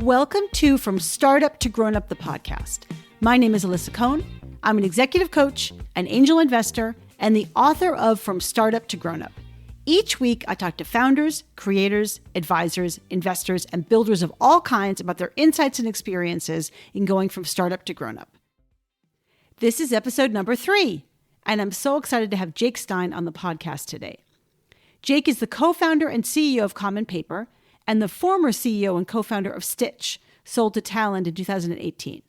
Welcome to From Startup to Grown Up, the podcast. My name is Alyssa Cohn. I'm an executive coach, an angel investor, and the author of From Startup to Grown Up. Each week, I talk to founders, creators, advisors, investors, and builders of all kinds about their insights and experiences in going from startup to grown up. This is episode number 3, and I'm so excited to have Jake Stein on the podcast today. Jake is the co-founder and CEO of Common Paper and the former CEO and co-founder of Stitch, sold to Talend in 2018.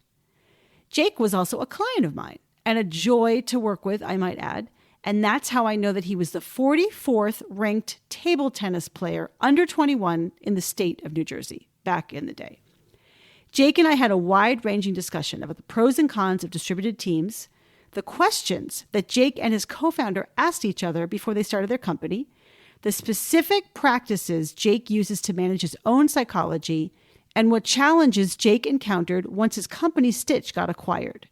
Jake was also a client of mine and a joy to work with, I might add. And that's how I know that he was the 44th ranked table tennis player under 21 in the state of New Jersey back in the day. Jake and I had a wide-ranging discussion about the pros and cons of distributed teams, the questions that Jake and his co-founder asked each other before they started their company, the specific practices Jake uses to manage his own psychology, and what challenges Jake encountered once his company Stitch got acquired.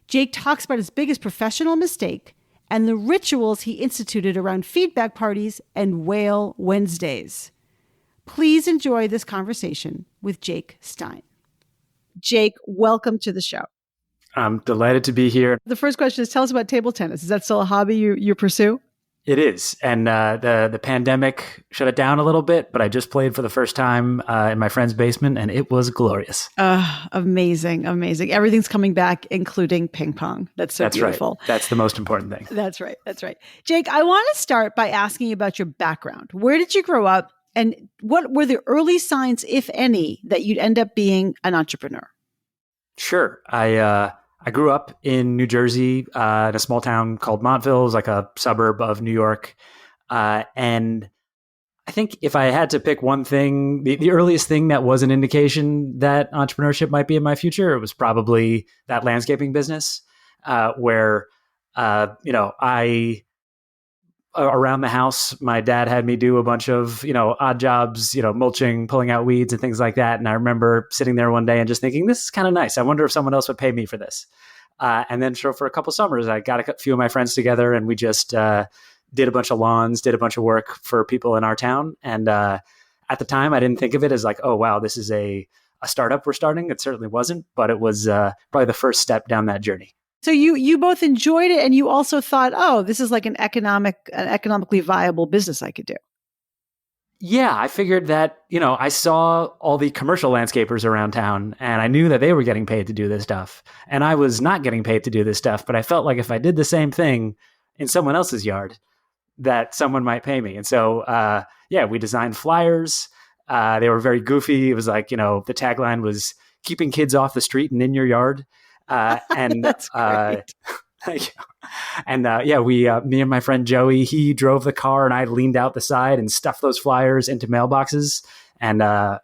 Jake talks about his biggest professional mistake and the rituals he instituted around feedback parties and Whale Wednesdays. Please enjoy this conversation with Jake Stein. Jake, welcome to the show. I'm delighted to be here. The first question is, tell us about table tennis. Is that still a hobby you pursue? It is. And the pandemic shut it down a little bit, but I just played for the first time in my friend's basement, and it was glorious. Amazing. Everything's coming back, including ping pong. That's beautiful. Right. That's the most important thing. That's right. Jake, I want to start by asking you about your background. Where did you grow up, and what were the early signs, if any, that you'd end up being an entrepreneur? Sure. I grew up in New Jersey, in a small town called Montville. It was like a suburb of New York. And I think if I had to pick one thing, the earliest thing that was an indication that entrepreneurship might be in my future, it was probably that landscaping business, where, around the house, my dad had me do a bunch of, odd jobs, mulching, pulling out weeds and things like that. And I remember sitting there one day and just thinking, this is kind of nice. I wonder if someone else would pay me for this. And then for a couple summers, I got a few of my friends together and we just did a bunch of lawns, did a bunch of work for people in our town. And at the time, I didn't think of it as like, oh, wow, this is a startup we're starting. It certainly wasn't, but it was probably the first step down that journey. So you both enjoyed it, and you also thought, oh, this is like an economically viable business I could do. Yeah, I figured that, I saw all the commercial landscapers around town, and I knew that they were getting paid to do this stuff. And I was not getting paid to do this stuff, but I felt like if I did the same thing in someone else's yard, that someone might pay me. And so, we designed flyers. They were very goofy. It was like, the tagline was keeping kids off the street and in your yard. And that's great. Me and my friend Joey, he drove the car and I leaned out the side and stuffed those flyers into mailboxes and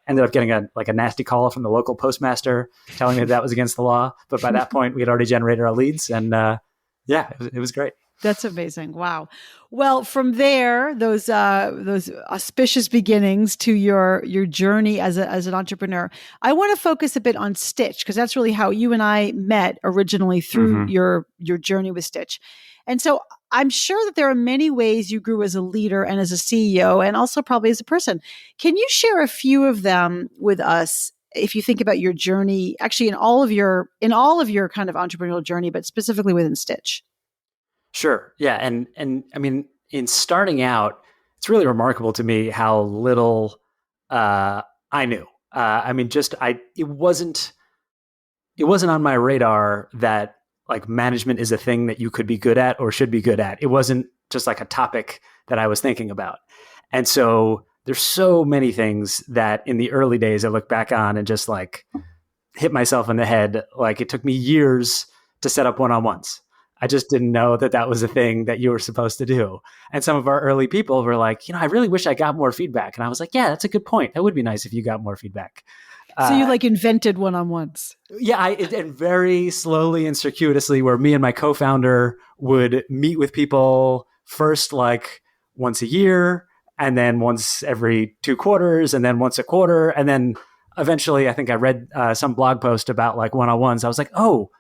ended up getting a nasty call from the local postmaster telling me that was against the law. But by that point, we had already generated our leads, and it was great. That's amazing. Wow. Well, from there, those auspicious beginnings to your journey as an entrepreneur, I want to focus a bit on Stitch, because that's really how you and I met originally through your journey with Stitch. And so I'm sure that there are many ways you grew as a leader and as a CEO, and also probably as a person. Can you share a few of them with us? If you think about your journey, actually in all of your kind of entrepreneurial journey, but specifically within Stitch. Sure. Yeah. And I mean, in starting out, it's really remarkable to me how little I knew. It wasn't on my radar that like management is a thing that you could be good at or should be good at. It wasn't just like a topic that I was thinking about. And so there's so many things that in the early days I look back on and just like hit myself in the head. Like it took me years to set up one-on-ones. I just didn't know that was a thing that you were supposed to do. And some of our early people were like, I really wish I got more feedback. And I was like, yeah, that's a good point. That would be nice if you got more feedback. So you invented one-on-ones. Yeah, and very slowly and circuitously, where me and my co-founder would meet with people first like once a year, and then once every 2 quarters, and then once a quarter. And then eventually, I think I read some blog post about like one-on-ones. I was like, oh,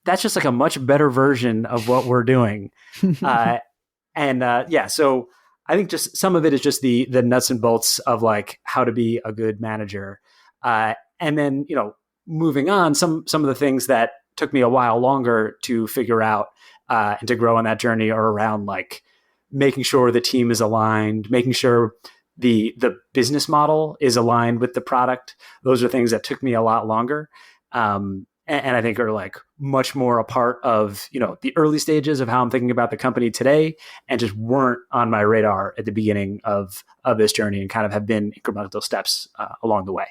that's just like a much better version of what we're doing. So I think just some of it is just the nuts and bolts of like how to be a good manager. And then, moving on, some of the things that took me a while longer to figure out and to grow on that journey are around like making sure the team is aligned, making sure the business model is aligned with the product. Those are things that took me a lot longer. And I think are like much more a part of, the early stages of how I'm thinking about the company today, and just weren't on my radar at the beginning of this journey, and kind of have been incremental steps along the way.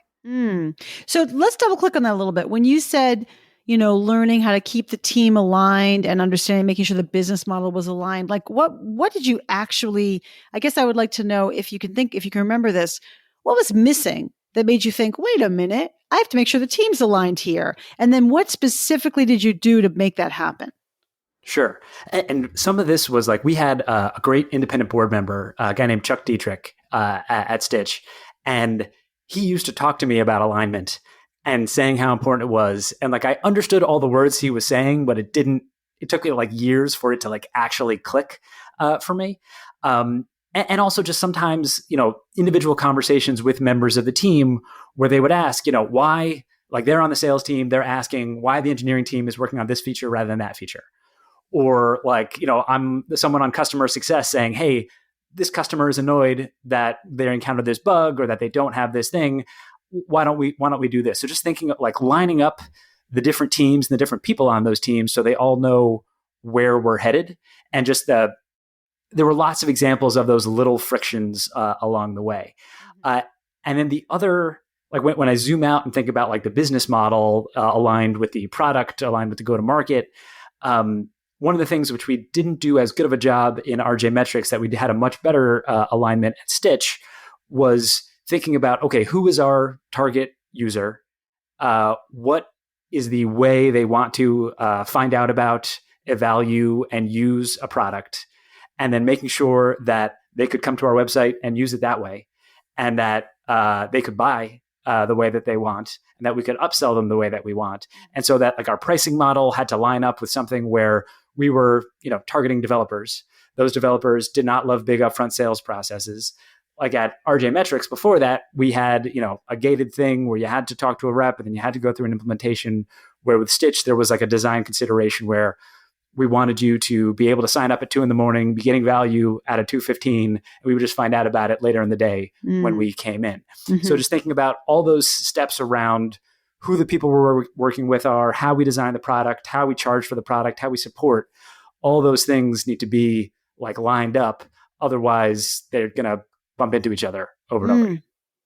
So let's double click on that a little bit. When you said, learning how to keep the team aligned and understanding, making sure the business model was aligned, like what did you actually, I guess I would like to know if you can remember this, what was missing that made you think, wait a minute, I have to make sure the team's aligned here. And then what specifically did you do to make that happen? Sure. And some of this was like, we had a great independent board member, a guy named Chuck Dietrich at Stitch. And he used to talk to me about alignment and saying how important it was. And like, I understood all the words he was saying, but it took me like years for it to like actually click for me. And also just sometimes, individual conversations with members of the team where they would ask, why, like they're on the sales team, they're asking why the engineering team is working on this feature rather than that feature. Or like, I'm someone on customer success saying, hey, this customer is annoyed that they encountered this bug or that they don't have this thing. Why don't we do this? So just thinking of like lining up the different teams and the different people on those teams so they all know where we're headed, and just there were lots of examples of those little frictions along the way. And then the other, like when I zoom out and think about like the business model aligned with the product, aligned with the go-to-market, one of the things which we didn't do as good of a job in RJMetrics that we had a much better alignment at Stitch was thinking about, okay, who is our target user? What is the way they want to find out about, evaluate, and use a product? And then making sure that they could come to our website and use it that way, and that they could buy the way that they want, and that we could upsell them the way that we want. And so that like our pricing model had to line up with something where we were, targeting developers. Those developers did not love big upfront sales processes. Like at RJMetrics before that, we had, a gated thing where you had to talk to a rep and then you had to go through an implementation, where with Stitch, there was like a design consideration where we wanted you to be able to sign up at 2 a.m, be getting value at a 2:15, and we would just find out about it later in the day when we came in. Mm-hmm. So just thinking about all those steps around who the people we're working with are, how we design the product, how we charge for the product, how we support, all those things need to be like lined up. Otherwise, they're going to bump into each other over and over.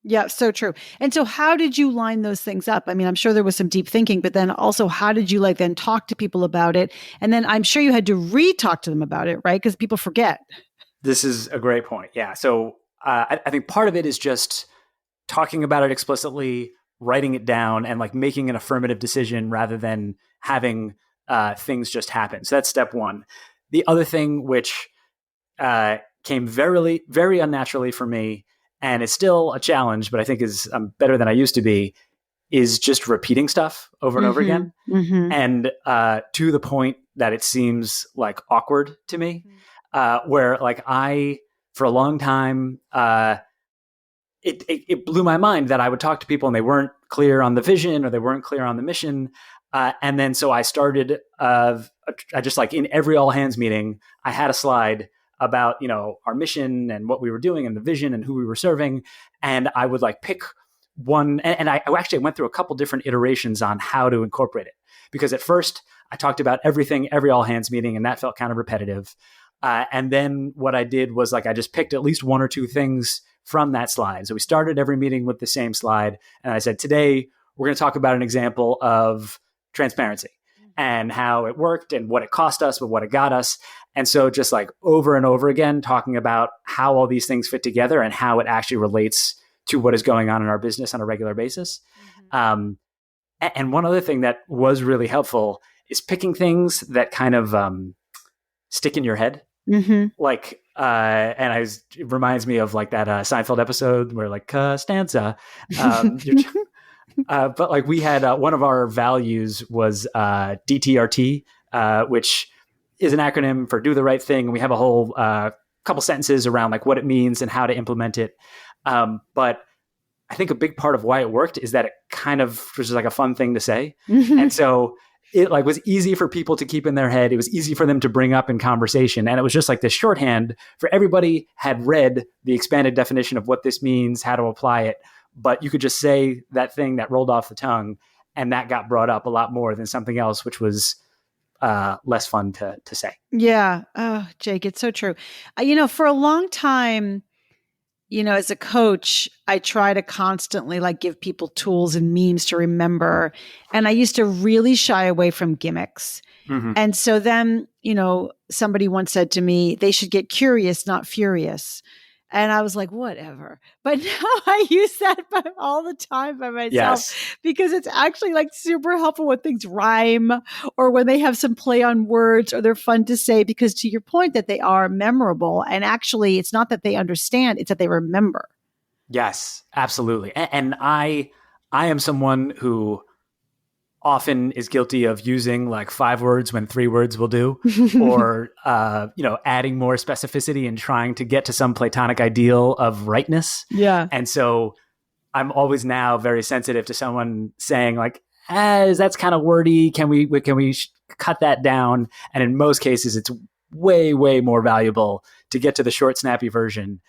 Yeah, so true. And so how did you line those things up? I mean, I'm sure there was some deep thinking, but then also how did you like then talk to people about it? And then I'm sure you had to re-talk to them about it, right? Because people forget. This is a great point. Yeah. So I think part of it is just talking about it explicitly, writing it down, and like making an affirmative decision rather than having things just happen. So that's step one. The other thing, which came very, very unnaturally for me, and it's still a challenge, but I think is better than I used to be, is just repeating stuff over and over again. Mm-hmm. And to the point that it seems like awkward to me, where like I, for a long time, it blew my mind that I would talk to people and they weren't clear on the vision or they weren't clear on the mission. And then so I started, I just like in every all hands meeting, I had a slide about, our mission and what we were doing and the vision and who we were serving. And I would like pick one. And I actually went through a couple different iterations on how to incorporate it, because at first I talked about everything, every all hands meeting, and that felt kind of repetitive. And then what I did was like, I just picked at least one or two things from that slide. So we started every meeting with the same slide. And I said, today we're going to talk about an example of transparency and how it worked and what it cost us, but what it got us. And so just like over and over again, talking about how all these things fit together and how it actually relates to what is going on in our business on a regular basis. Mm-hmm. And one other thing that was really helpful is picking things that kind of stick in your head. Mm-hmm. Like, it reminds me of like that Seinfeld episode where like Costanza, but like we had one of our values was DTRT, which is an acronym for do the right thing. And we have a whole couple sentences around like what it means and how to implement it. But I think a big part of why it worked is that it kind of was just like a fun thing to say. And so it like was easy for people to keep in their head. It was easy for them to bring up in conversation. And it was just like this shorthand for everybody had read the expanded definition of what this means, how to apply it. But you could just say that thing that rolled off the tongue, and that got brought up a lot more than something else, which was less fun to say. Yeah. Oh, Jake, it's so true. For a long time, as a coach, I try to constantly like give people tools and memes to remember. And I used to really shy away from gimmicks. And so then, somebody once said to me, they should get curious, not furious. And I was like, whatever. But now I use that all the time by myself because it's actually like super helpful when things rhyme or when they have some play on words or they're fun to say, because to your point that they are memorable. And actually, it's not that they understand, it's that they remember. Yes, absolutely. And I am someone who often is guilty of using like 5 words when 3 words will do, or, adding more specificity and trying to get to some Platonic ideal of rightness. Yeah. And so I'm always now very sensitive to someone saying like, that's kind of wordy. Can we cut that down? And in most cases, it's way, way more valuable to get to the short, snappy version,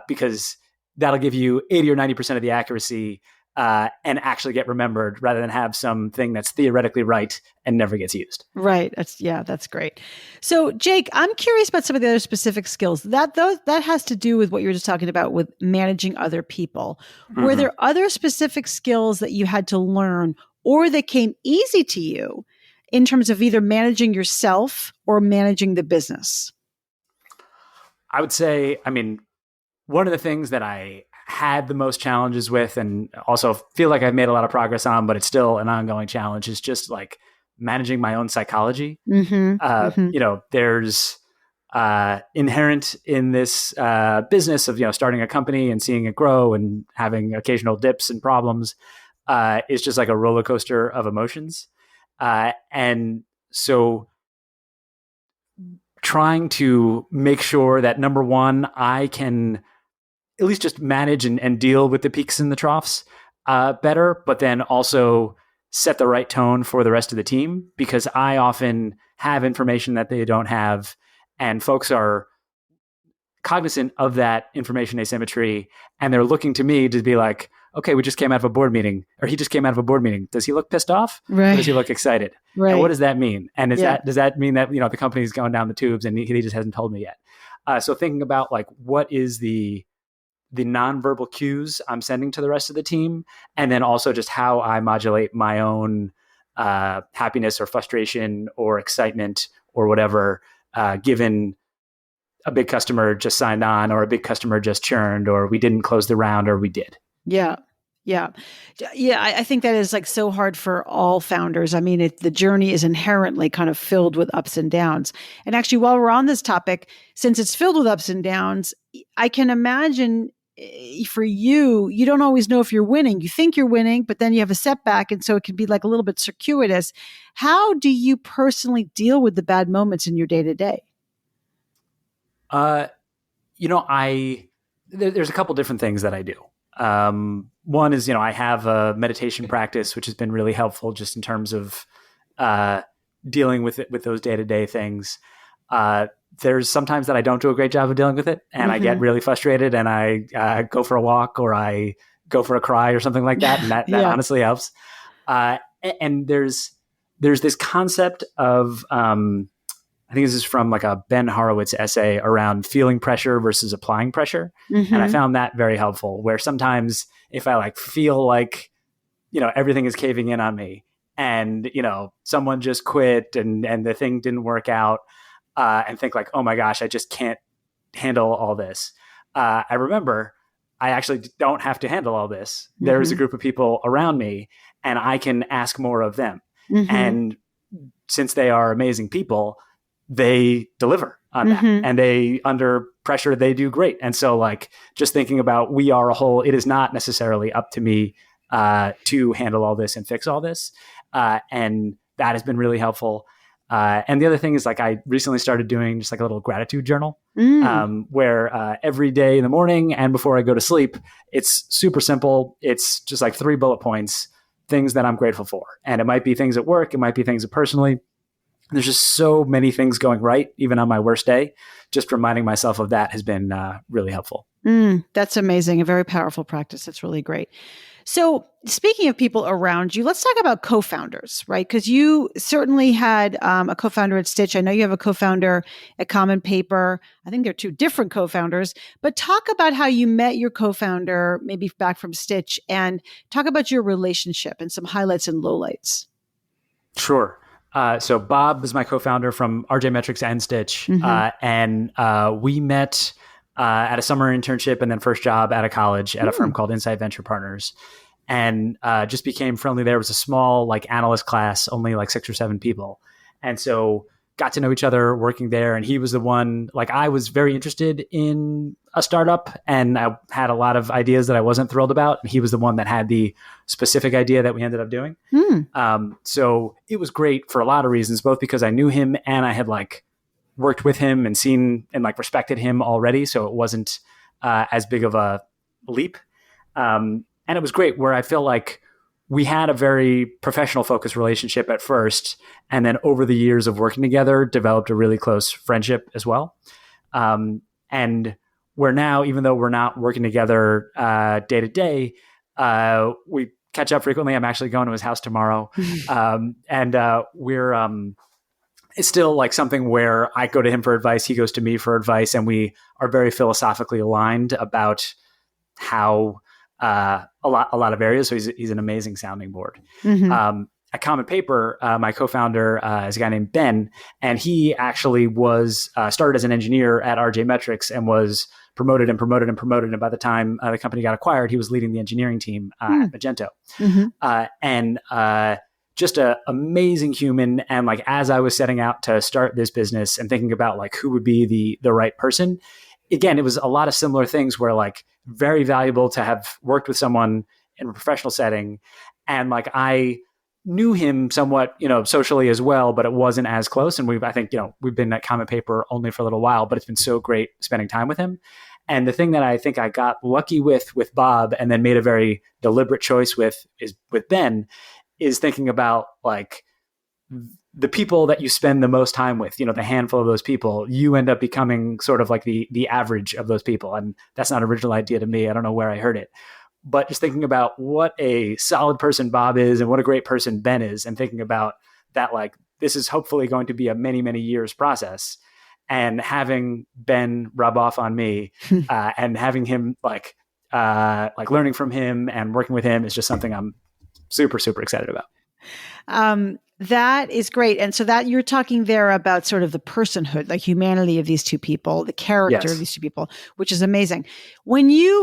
because that'll give you 80 or 90% of the accuracy, and actually get remembered rather than have something that's theoretically right and never gets used. Right. That's great. So Jake, I'm curious about some of the other specific skills that has to do with what you were just talking about with managing other people. Were there other specific skills that you had to learn or that came easy to you in terms of either managing yourself or managing the business? I would say, one of the things that I had the most challenges with, and also feel like I've made a lot of progress on, but it's still an ongoing challenge, is just like managing my own psychology. There's inherent in this business of, starting a company and seeing it grow and having occasional dips and problems, is just like a roller coaster of emotions. And so trying to make sure that, number one, I can at least just manage and deal with the peaks and the troughs better, but then also set the right tone for the rest of the team, because I often have information that they don't have, and folks are cognizant of that information asymmetry, and they're looking to me to be like, okay, we just came out of a board meeting, or he just came out of a board meeting. Does he look pissed off? Right. Or does he look excited? Right. And what does that mean? And does that mean that, the company's going down the tubes and he just hasn't told me yet? So thinking about like, what is the nonverbal cues I'm sending to the rest of the team, and then also just how I modulate my own happiness or frustration or excitement or whatever, given a big customer just signed on, or a big customer just churned, or we didn't close the round, or we did. Yeah. I think that is like so hard for all founders. The journey is inherently kind of filled with ups and downs. And actually, while we're on this topic, since it's filled with ups and downs, I can imagine for you don't always know if you're winning. You think you're winning, but then you have a setback. And so it can be like a little bit circuitous. How do you personally deal with the bad moments in your day to day? There's a couple different things that I do. One is, I have a meditation practice, which has been really helpful just in terms of dealing with those day-to-day things. There's sometimes that I don't do a great job of dealing with it, and I get really frustrated, and I go for a walk, or I go for a cry or something like that. And that honestly helps. And there's this concept of, I think this is from like a Ben Horowitz essay around feeling pressure versus applying pressure. And I found that very helpful, where sometimes if I like feel like, everything is caving in on me, and, someone just quit and the thing didn't work out, and think like, oh my gosh, I just can't handle all this. I remember I actually don't have to handle all this. There's a group of people around me, and I can ask more of them. And since they are amazing people, they deliver on that, and they, under pressure, they do great. And so like, just thinking about, we are a whole, it is not necessarily up to me to handle all this and fix all this. And that has been really helpful. And the other thing is like I recently started doing just like a little gratitude journal where every day in the morning and before I go to sleep, it's super simple. It's just like 3 bullet points, things that I'm grateful for. And it might be things at work. It might be things personally. There's just so many things going right, even on my worst day. Just reminding myself of that has been really helpful. That's amazing. A very powerful practice. It's really great. So speaking of people around you, let's talk about co-founders, right? Because you certainly had a co-founder at Stitch. I know you have a co-founder at Common Paper. I think they're 2 different co-founders, but talk about how you met your co-founder, maybe back from Stitch, and talk about your relationship and some highlights and lowlights. Sure. So Bob is my co-founder from RJMetrics and Stitch. And we met at a summer internship and then first job out of college at a firm called Insight Venture Partners, and just became friendly there. It was a small like analyst class, only like 6 or 7 people. And so got to know each other working there. And he was the one, like I was very interested in a startup and I had a lot of ideas that I wasn't thrilled about. And he was the one that had the specific idea that we ended up doing. So it was great for a lot of reasons, both because I knew him and I had like worked with him and seen and like respected him already. So it wasn't as big of a leap. And it was great where I feel like we had a very professional focused relationship at first. And then over the years of working together, developed a really close friendship as well. And we're now, even though we're not working together day to day, we catch up frequently. I'm actually going to his house tomorrow. It's still like something where I go to him for advice, he goes to me for advice, and we are very philosophically aligned about how a lot of areas. So he's an amazing sounding board. At Common Paper, my co-founder is a guy named Ben, and he actually was started as an engineer at RJMetrics and was promoted. And by the time the company got acquired, he was leading the engineering team at Magento. Just an amazing human. And like, as I was setting out to start this business and thinking about like who would be the right person, again, it was a lot of similar things where like very valuable to have worked with someone in a professional setting. And like, I knew him somewhat, socially as well, but it wasn't as close. And I think we've been at Common Paper only for a little while, but it's been so great spending time with him. And the thing that I think I got lucky with Bob and then made a very deliberate choice with Ben is thinking about like the people that you spend the most time with, the handful of those people, you end up becoming sort of like the average of those people. And that's not an original idea to me. I don't know where I heard it, but just thinking about what a solid person Bob is and what a great person Ben is, and thinking about that, like, this is hopefully going to be a many, many years process, and having Ben rub off on me and having him like learning from him and working with him is just something I'm super, super excited about. That is great. And so that you're talking there about sort of the personhood, like humanity of these 2 people, the character of these 2 people, which is amazing.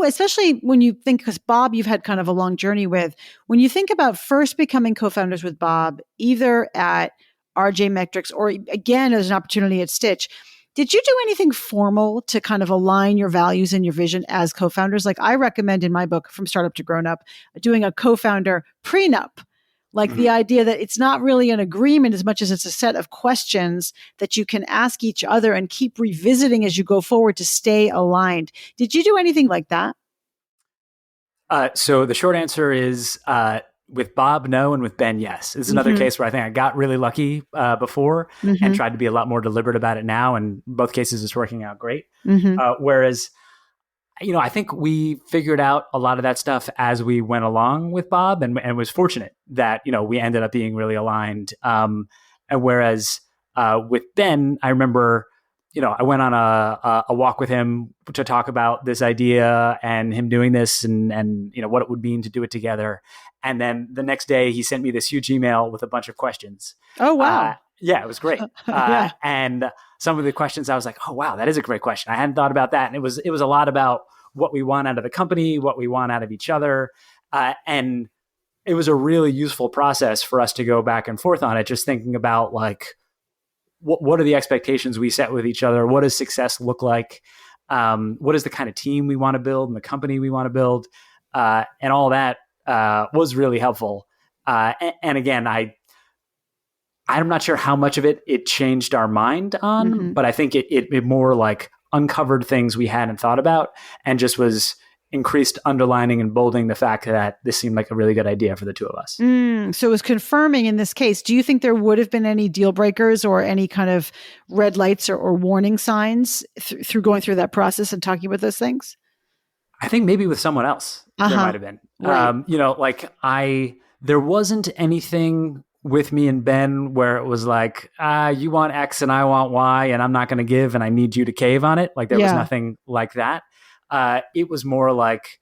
Especially when you think, because Bob, you've had kind of a long journey with, when you think about first becoming co-founders with Bob, either at RJMetrics or again, as an opportunity at Stitch, did you do anything formal to kind of align your values and your vision as co-founders? Like I recommend in my book, From Startup to Grown Up, doing a co-founder prenup. Like the idea that it's not really an agreement as much as it's a set of questions that you can ask each other and keep revisiting as you go forward to stay aligned. Did you do anything like that? So the short answer is with Bob, no, and with Ben, yes. This is another case where I think I got really lucky before and tried to be a lot more deliberate about it now. And in both cases, it's working out great. Whereas I think we figured out a lot of that stuff as we went along with Bob, and was fortunate that, we ended up being really aligned. And whereas with Ben, I remember, I went on a walk with him to talk about this idea and him doing this and what it would mean to do it together. And then the next day he sent me this huge email with a bunch of questions. Oh, wow. Yeah, it was great. And some of the questions I was like, oh, wow, that is a great question. I hadn't thought about that. And it was a lot about what we want out of the company, what we want out of each other. And it was a really useful process for us to go back and forth on it, just thinking about like, what are the expectations we set with each other? What does success look like? What is the kind of team we want to build and the company we want to build? And all that was really helpful. And again, I'm not sure how much of it changed our mind on, but I think it more like uncovered things we hadn't thought about and just was increased underlining and bolding the fact that this seemed like a really good idea for the two of us. So it was confirming in this case. Do you think there would have been any deal breakers or any kind of red lights or warning signs through going through that process and talking about those things? I think maybe with someone else there might have been. Right. There wasn't anything with me and Ben where it was like, you want X and I want Y and I'm not going to give and I need you to cave on it. Like there was nothing like that. It was more like,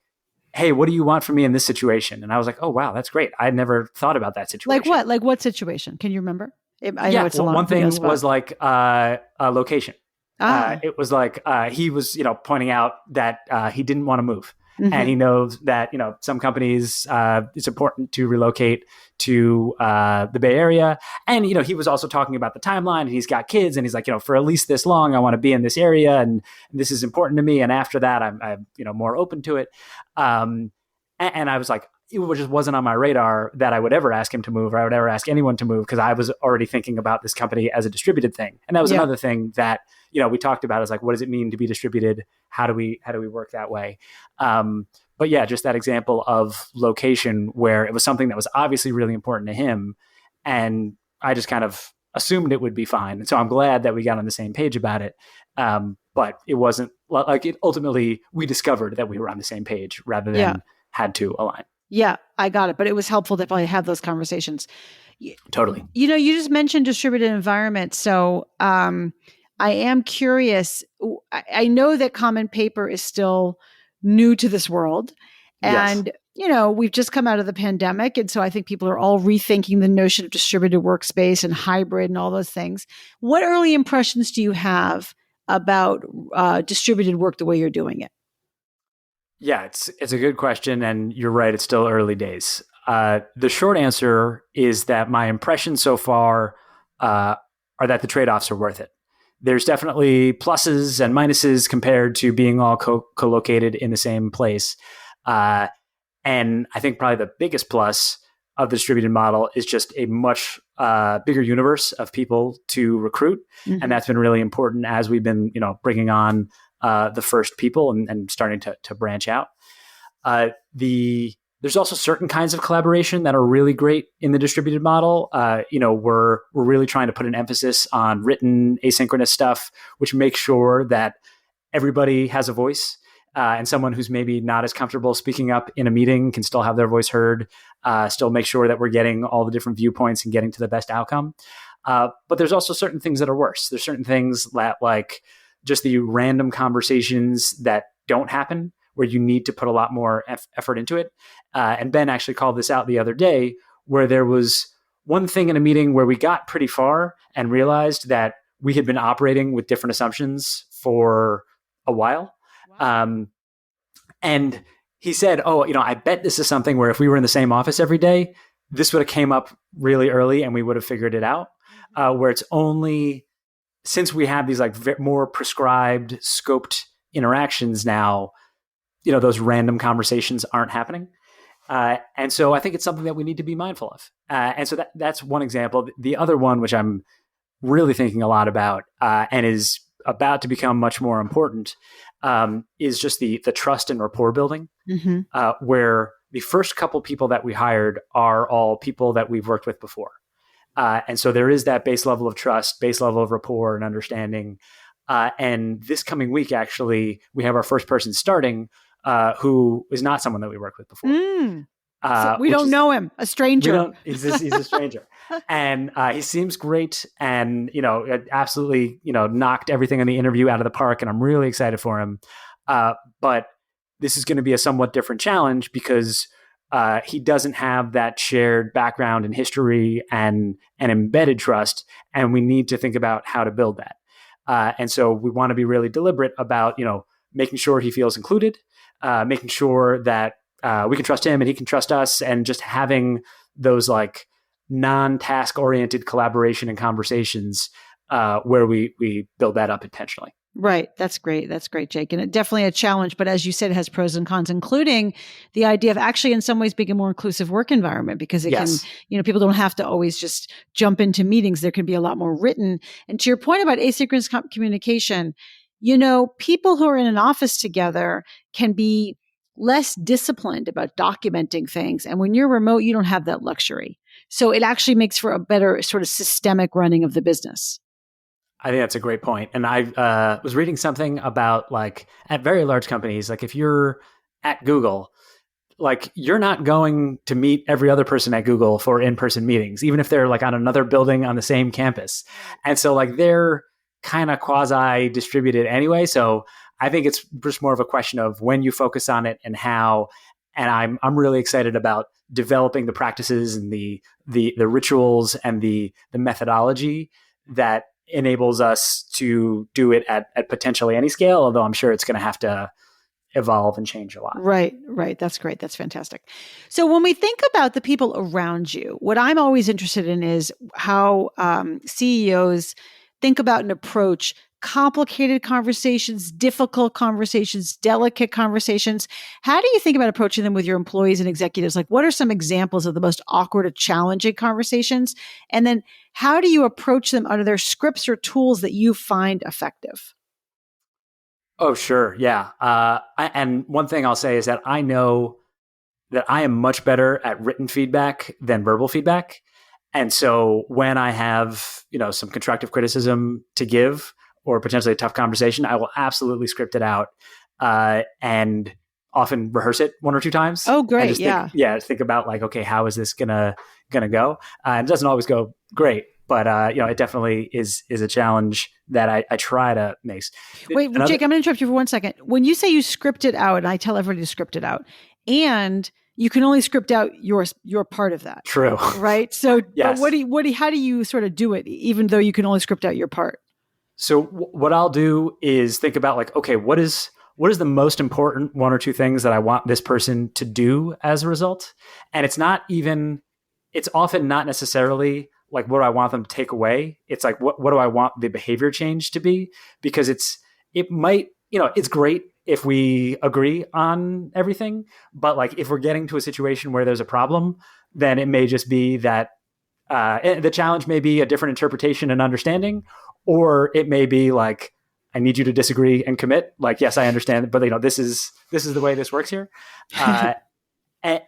hey, what do you want from me in this situation? And I was like, oh, wow, that's great. I never thought about that situation. Like what? Like what situation? Can you remember? One thing was like a location. It was like he was, pointing out that he didn't want to move. And he knows that, some companies, it's important to relocate to the Bay Area. And, he was also talking about the timeline and he's got kids and he's like, for at least this long, I want to be in this area and this is important to me. And after that, I'm more open to it. And I was like, it just wasn't on my radar that I would ever ask him to move or I would ever ask anyone to move because I was already thinking about this company as a distributed thing. And that was another thing that, we talked about is like, what does it mean to be distributed? How do we work that way? But yeah, just that example of location where it was something that was obviously really important to him. And I just kind of assumed it would be fine. And so I'm glad that we got on the same page about it. But it wasn't like it ultimately we discovered that we were on the same page rather than had to align. Yeah, I got it. But it was helpful to probably have those conversations. Totally. You just mentioned distributed environment. So I am curious. I know that Common Paper is still new to this world. And, we've just come out of the pandemic. And so I think people are all rethinking the notion of distributed workspace and hybrid and all those things. What early impressions do you have about distributed work the way you're doing it? Yeah, it's a good question. And you're right. It's still early days. The short answer is that my impressions so far are that the trade-offs are worth it. There's definitely pluses and minuses compared to being all co-located in the same place. And I think probably the biggest plus of the distributed model is just a much bigger universe of people to recruit. And that's been really important as we've been, bringing on the first people and starting to branch out. There's also certain kinds of collaboration that are really great in the distributed model. We're really trying to put an emphasis on written asynchronous stuff, which makes sure that everybody has a voice. And someone who's maybe not as comfortable speaking up in a meeting can still have their voice heard, still make sure that we're getting all the different viewpoints and getting to the best outcome. But there's also certain things that are worse. There's certain things that like just the random conversations that don't happen where you need to put a lot more effort into it. And Ben actually called this out the other day where there was one thing in a meeting where we got pretty far and realized that we had been operating with different assumptions for a while. Wow. And he said, I bet this is something where if we were in the same office every day, this would have came up really early and we would have figured it out. Where it's only since we have these like more prescribed, scoped interactions now, those random conversations aren't happening. And so I think it's something that we need to be mindful of. And so that's one example. The other one, which I'm really thinking a lot about and is about to become much more important, is just the trust and rapport building, where the first couple people that we hired are all people that we've worked with before. And so there is that base level of trust, base level of rapport and understanding. And this coming week, actually, we have our first person starting who is not someone that we worked with before. So we don't know him, a stranger. He's a stranger. And he seems great and, absolutely, knocked everything in the interview out of the park. And I'm really excited for him. But this is going to be a somewhat different challenge because he doesn't have that shared background and history and embedded trust. And we need to think about how to build that. And so we want to be really deliberate about, making sure he feels included, making sure that we can trust him and he can trust us, and just having those like non-task oriented collaboration and conversations where we build that up intentionally. Right. That's great. That's great, Jake. And it definitely a challenge, but as you said, it has pros and cons, including the idea of actually in some ways being a more inclusive work environment because it can, Yes. people don't have to always just jump into meetings. There can be a lot more written. And to your point about asynchronous communication, people who are in an office together can be less disciplined about documenting things. And when you're remote, you don't have that luxury. So it actually makes for a better sort of systemic running of the business. I think that's a great point. And I was reading something about like at very large companies, like if you're at Google, like you're not going to meet every other person at Google for in-person meetings, even if they're like on another building on the same campus. And so like they're kind of quasi distributed anyway. So I think it's just more of a question of when you focus on it and how. And I'm really excited about developing the practices and the rituals and the methodology that enables us to do it at potentially any scale, although I'm sure it's going to have to evolve and change a lot. Right. That's great. That's fantastic. So when we think about the people around you, what I'm always interested in is how CEOs think about and approach complicated conversations, difficult conversations, delicate conversations. How do you think about approaching them with your employees and executives? Like, what are some examples of the most awkward or challenging conversations? And then how do you approach them? Are there scripts or tools that you find effective? Oh, sure. Yeah. And one thing I'll say is that I know that I am much better at written feedback than verbal feedback. And so when I have, some constructive criticism to give or potentially a tough conversation, I will absolutely script it out and often rehearse it one or two times. Oh, great. Yeah. Think about like, okay, how is this gonna go? It doesn't always go great, but it definitely is a challenge that I try to make. Wait, Jake, I'm going to interrupt you for 1 second. When you say you script it out, and I tell everybody to script it out, and you can only script out your part of that. True. Right. So yes. How do you sort of do it, even though you can only script out your part? So what I'll do is think about like, okay, what is the most important one or two things that I want this person to do as a result? And it's often not necessarily like what do I want them to take away. It's like, what do I want the behavior change to be? Because it's great if we agree on everything, but like if we're getting to a situation where there's a problem, then it may just be that the challenge may be a different interpretation and understanding, or it may be like, I need you to disagree and commit. Like, yes, I understand, but this is the way this works here. And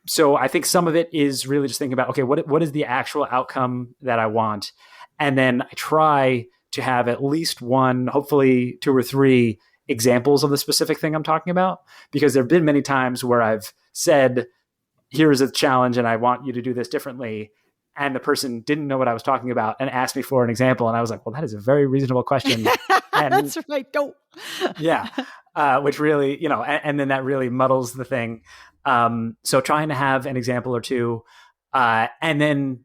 so I think some of it is really just thinking about, okay, what is the actual outcome that I want? And then I try to have at least one, hopefully two or three examples of the specific thing I'm talking about, because there have been many times where I've said, here's a challenge and I want you to do this differently. And the person didn't know what I was talking about and asked me for an example. And I was like, well, that is a very reasonable question. And, that's right. Don't. Yeah. Which really, and then that really muddles the thing. So trying to have an example or two, and then,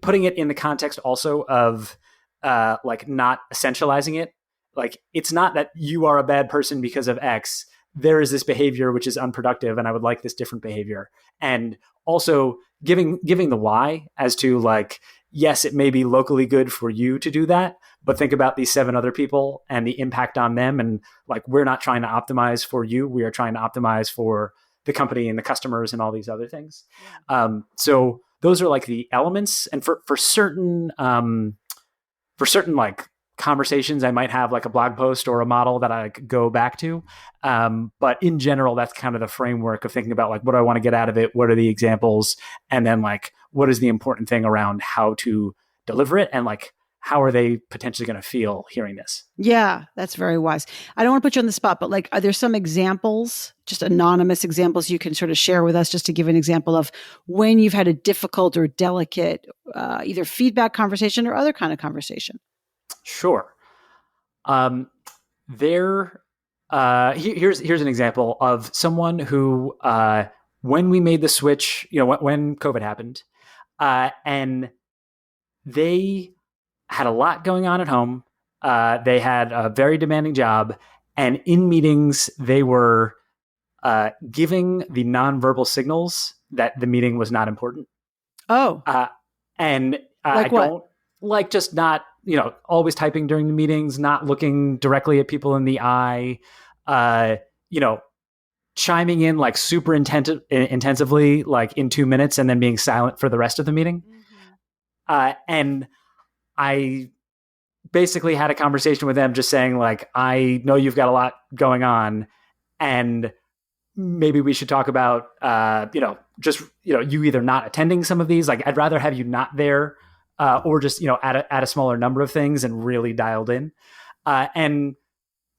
putting it in the context also of like not essentializing it. Like, it's not that you are a bad person because of X. There is this behavior which is unproductive and I would like this different behavior. And also giving the why as to like, yes, it may be locally good for you to do that, but think about these 7 other people and the impact on them. And like, we're not trying to optimize for you. We are trying to optimize for the company and the customers and all these other things. So those are like the elements. And for certain like conversations, I might have like a blog post or a model that I could go back to. But in general, that's kind of the framework of thinking about like, what do I want to get out of it? What are the examples? And then like, what is the important thing around how to deliver it? And like, how are they potentially going to feel hearing this? Yeah, that's very wise. I don't want to put you on the spot, but like, are there some examples, just anonymous examples you can sort of share with us, just to give an example of when you've had a difficult or delicate, either feedback conversation or other kind of conversation? Sure. Here's an example of someone who, when we made the switch, when COVID happened, and they had a lot going on at home. They had a very demanding job, and in meetings, they were giving the nonverbal signals that the meeting was not important. Oh, and like I don't like just not always typing during the meetings, not looking directly at people in the eye, chiming in like super intensively, like in 2 minutes, and then being silent for the rest of the meeting. And I basically had a conversation with them just saying like, I know you've got a lot going on, and maybe we should talk about, you either not attending some of these, like I'd rather have you not there, or just, at a smaller number of things and really dialed in. And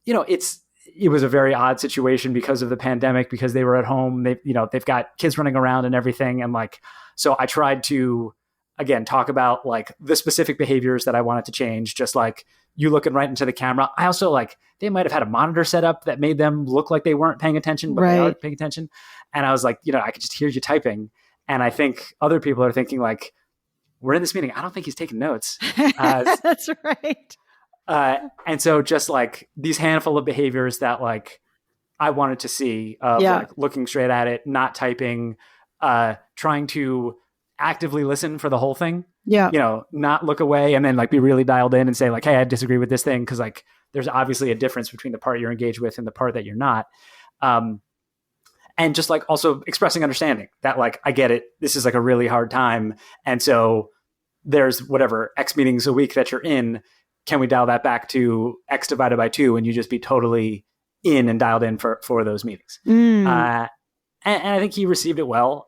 it was a very odd situation because of the pandemic, because they were at home, they've got kids running around and everything. And like, so I tried to, again, talk about like the specific behaviors that I wanted to change, just like you looking right into the camera. I also like, they might've had a monitor set up that made them look like they weren't paying attention, but they are paying attention. And I was like, I could just hear you typing. And I think other people are thinking like, we're in this meeting, I don't think he's taking notes. That's right. And so just like these handful of behaviors that like I wanted to see, like looking straight at it, not typing, trying to actively listen for the whole thing. Yeah. Not look away and then like be really dialed in and say like, hey, I disagree with this thing. Cause like there's obviously a difference between the part you're engaged with and the part that you're not. And just like also expressing understanding that like, I get it. This is like a really hard time. And so there's whatever X meetings a week that you're in. Can we dial that back to X divided by 2 and you just be totally in and dialed in for those meetings? And I think he received it well.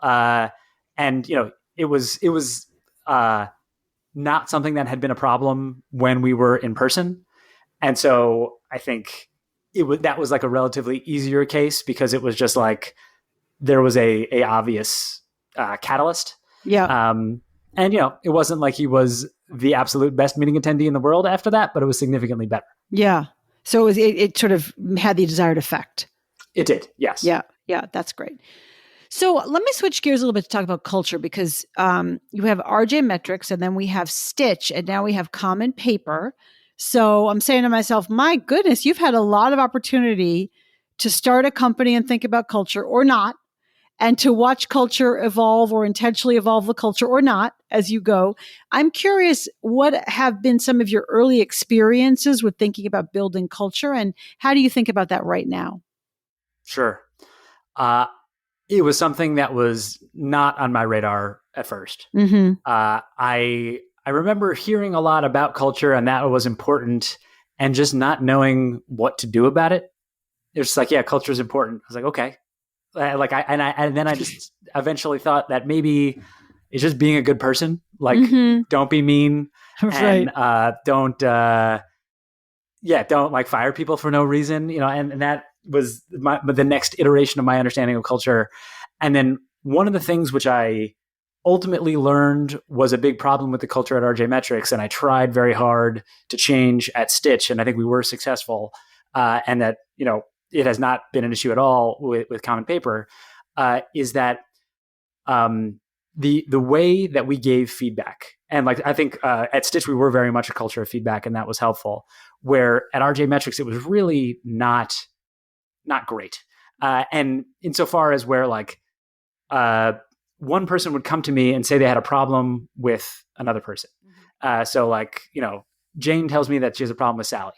And it was not something that had been a problem when we were in person. And so I think that was like a relatively easier case because it was just like, there was a obvious catalyst. Yeah. And it wasn't like he was the absolute best meeting attendee in the world after that, but it was significantly better. Yeah. So it sort of had the desired effect. It did. Yes. Yeah. Yeah. That's great. So let me switch gears a little bit to talk about culture, because you have RJMetrics and then we have Stitch and now we have Common Paper. So I'm saying to myself, my goodness, you've had a lot of opportunity to start a company and think about culture or not, and to watch culture evolve or intentionally evolve the culture or not as you go. I'm curious, what have been some of your early experiences with thinking about building culture, and how do you think about that right now? Sure. It was something that was not on my radar at first. Mm-hmm. I remember hearing a lot about culture and that was important, and just not knowing what to do about it. It was like, yeah, culture is important. I was like, okay. And then I just eventually thought that maybe it's just being a good person. Like, don't be mean, and don't like fire people for no reason. And that was the next iteration of my understanding of culture. And then one of the things which I ultimately learned was a big problem with the culture at RJMetrics, and I tried very hard to change at Stitch, and I think we were successful. And that it has not been an issue at all with Common Paper, is that the way that we gave feedback, and like I think at Stitch we were very much a culture of feedback, and that was helpful. Where at RJMetrics it was really not great, and insofar as where like one person would come to me and say they had a problem with another person. So like Jane tells me that she has a problem with Sally.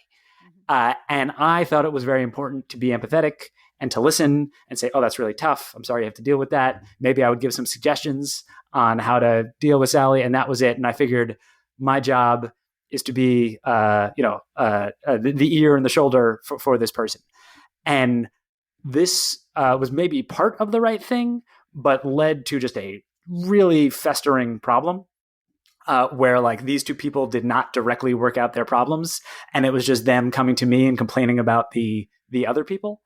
And I thought it was very important to be empathetic and to listen and say, oh, that's really tough. I'm sorry you have to deal with that. Maybe I would give some suggestions on how to deal with Sally. And that was it. And I figured my job is to be, the ear and the shoulder for this person. And this was maybe part of the right thing, but led to just a really festering problem. Where like these two people did not directly work out their problems, and it was just them coming to me and complaining about the other people.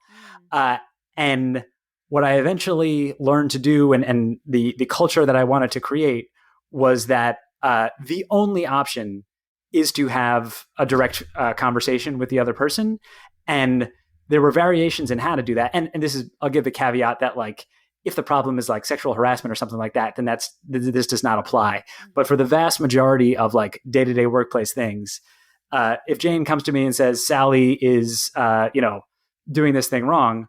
And what I eventually learned to do, and the culture that I wanted to create, was that the only option is to have a direct conversation with the other person. And there were variations in how to do that. And this is, I'll give the caveat that like, if the problem is like sexual harassment or something like that, then this does not apply. But for the vast majority of like day-to-day workplace things, if Jane comes to me and says, Sally is, doing this thing wrong,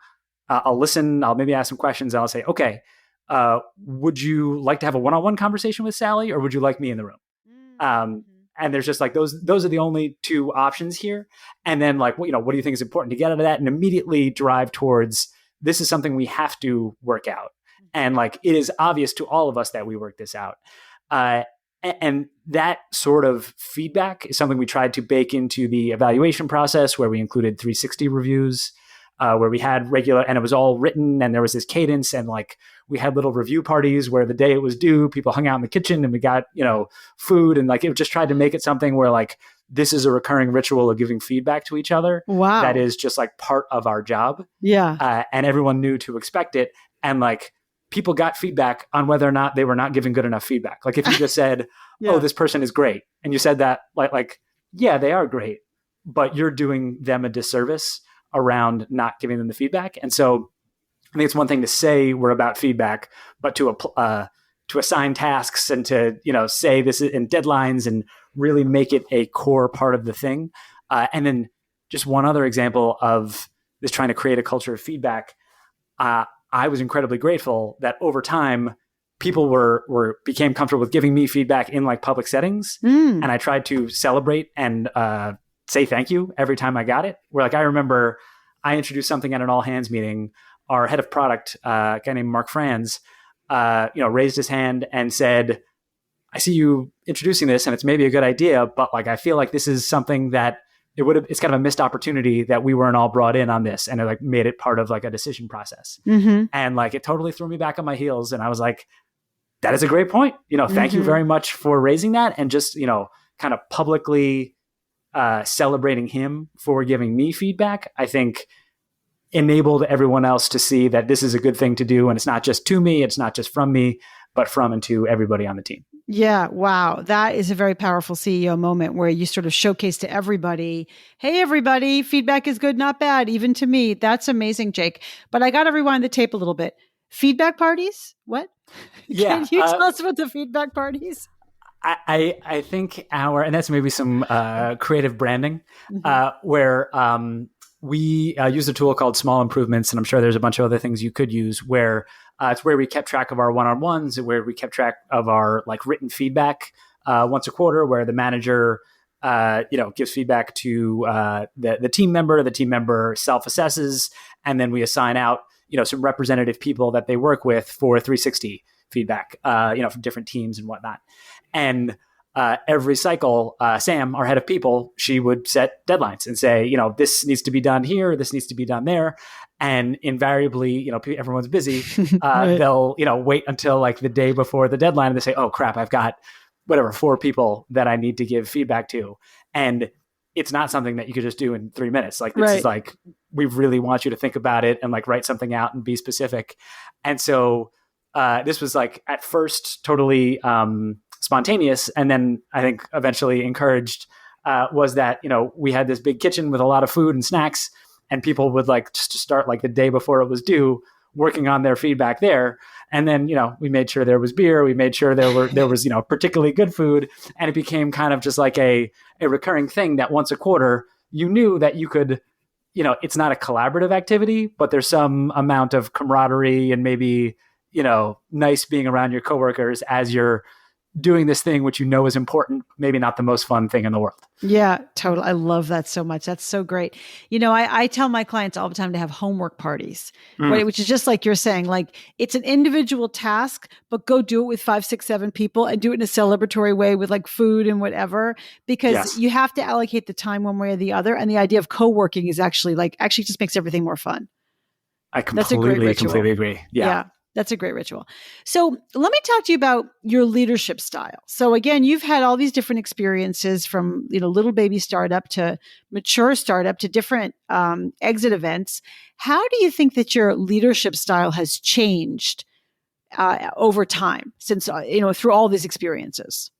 I'll listen, I'll maybe ask some questions, and I'll say, okay, would you like to have a one-on-one conversation with Sally, or would you like me in the room? and there's just like those are the only two options here. And then like, what do you think is important to get out of that? And immediately drive towards, this is something we have to work out. And like, it is obvious to all of us that we work this out. And that sort of feedback is something we tried to bake into the evaluation process, where we included 360 reviews, where we had regular, and it was all written, and there was this cadence, and like we had little review parties where the day it was due, people hung out in the kitchen and we got, food, and like it just tried to make it something where like, this is a recurring ritual of giving feedback to each other. Wow. That is just like part of our job. Yeah. And everyone knew to expect it. And like, people got feedback on whether or not they were not giving good enough feedback. Like if you just said, oh, this person is great, and you said that like, yeah, they are great, but you're doing them a disservice around not giving them the feedback. And so I think it's one thing to say we're about feedback, but to assign tasks and to, say this in deadlines and really make it a core part of the thing. And then just one other example of this, trying to create a culture of feedback. I was incredibly grateful that over time, people became comfortable with giving me feedback in like public settings. And I tried to celebrate and say thank you every time I got it. Where like, I remember I introduced something at an all hands meeting. Our head of product, a guy named Mark Franz, raised his hand and said, I see you introducing this and it's maybe a good idea, but like, I feel like this is something that it's kind of a missed opportunity that we weren't all brought in on this, and it like made it part of like a decision process. And like, it totally threw me back on my heels. And I was like, that is a great point. Thank you very much for raising that. And just, kind of publicly celebrating him for giving me feedback, I think enabled everyone else to see that this is a good thing to do. And it's not just to me, it's not just from me, but from and to everybody on the team. Yeah. Wow. That is a very powerful CEO moment where you sort of showcase to everybody, hey, everybody, feedback is good, not bad, even to me. That's amazing, Jake. But I got to rewind the tape a little bit. Feedback parties? What? Yeah. Can you tell us about the feedback parties? I think and that's maybe some creative branding, where we use a tool called Small Improvements, and I'm sure there's a bunch of other things you could use, where it's where we kept track of our one-on-ones, where we kept track of our like written feedback once a quarter, where the manager gives feedback to the team member. The team member self-assesses, and then we assign out some representative people that they work with for 360 feedback, from different teams and whatnot. And every cycle, Sam, our head of people, she would set deadlines and say, this needs to be done here, this needs to be done there. And invariably, everyone's busy. Right. They'll, wait until like the day before the deadline, and they say, oh crap, I've got 4 people that I need to give feedback to. And it's not something that you could just do in 3 minutes. Like, this is like, we really want you to think about it and like write something out and be specific. And so this was like at first totally spontaneous, and then I think eventually encouraged, was that, we had this big kitchen with a lot of food and snacks, and people would like just to start like the day before it was due working on their feedback there. And then, we made sure there was beer, we made sure there was, particularly good food. And it became kind of just like a recurring thing that once a quarter, you knew that you could, it's not a collaborative activity, but there's some amount of camaraderie and maybe, nice being around your coworkers as you're doing this thing, which is important, maybe not the most fun thing in the world. Yeah, totally. I love that so much. That's so great. I tell my clients all the time to have homework parties, right? Which is just like you're saying, like it's an individual task, but go do it with 5, 6, 7 people and do it in a celebratory way with like food and whatever, because you have to allocate the time one way or the other. And the idea of co-working is actually just makes everything more fun. I completely agree. Yeah. That's a great ritual. So let me talk to you about your leadership style. So again, you've had all these different experiences from, little baby startup to mature startup to different exit events. How do you think that your leadership style has changed over time since, through all these experiences?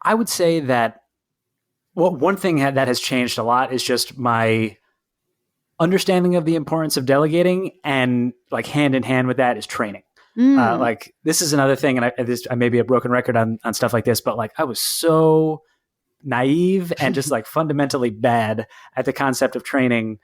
I would say that one thing that has changed a lot is just my understanding of the importance of delegating, and like hand in hand with that is training. Like this is another thing, and I may be a broken record on stuff like this, but like I was so naive and just like fundamentally bad at the concept of training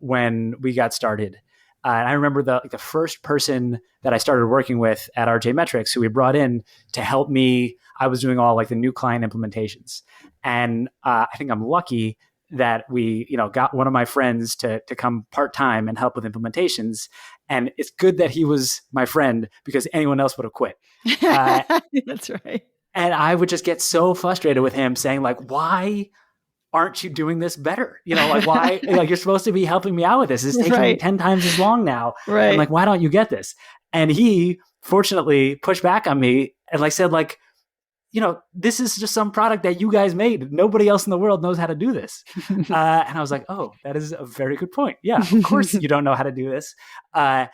when we got started. And I remember the first person that I started working with at RJMetrics, who we brought in to help me. I was doing all like the new client implementations, and I think I'm lucky that we, got one of my friends to come part-time and help with implementations. And it's good that he was my friend, because anyone else would have quit. That's right. And I would just get so frustrated with him saying like, why aren't you doing this better? Like why, like you're supposed to be helping me out with this. It's taking me 10 times as long now. Right. I'm like, why don't you get this? And he fortunately pushed back on me and like said like, this is just some product that you guys made. Nobody else in the world knows how to do this. And I was like, oh, that is a very good point. Yeah, of course you don't know how to do this. And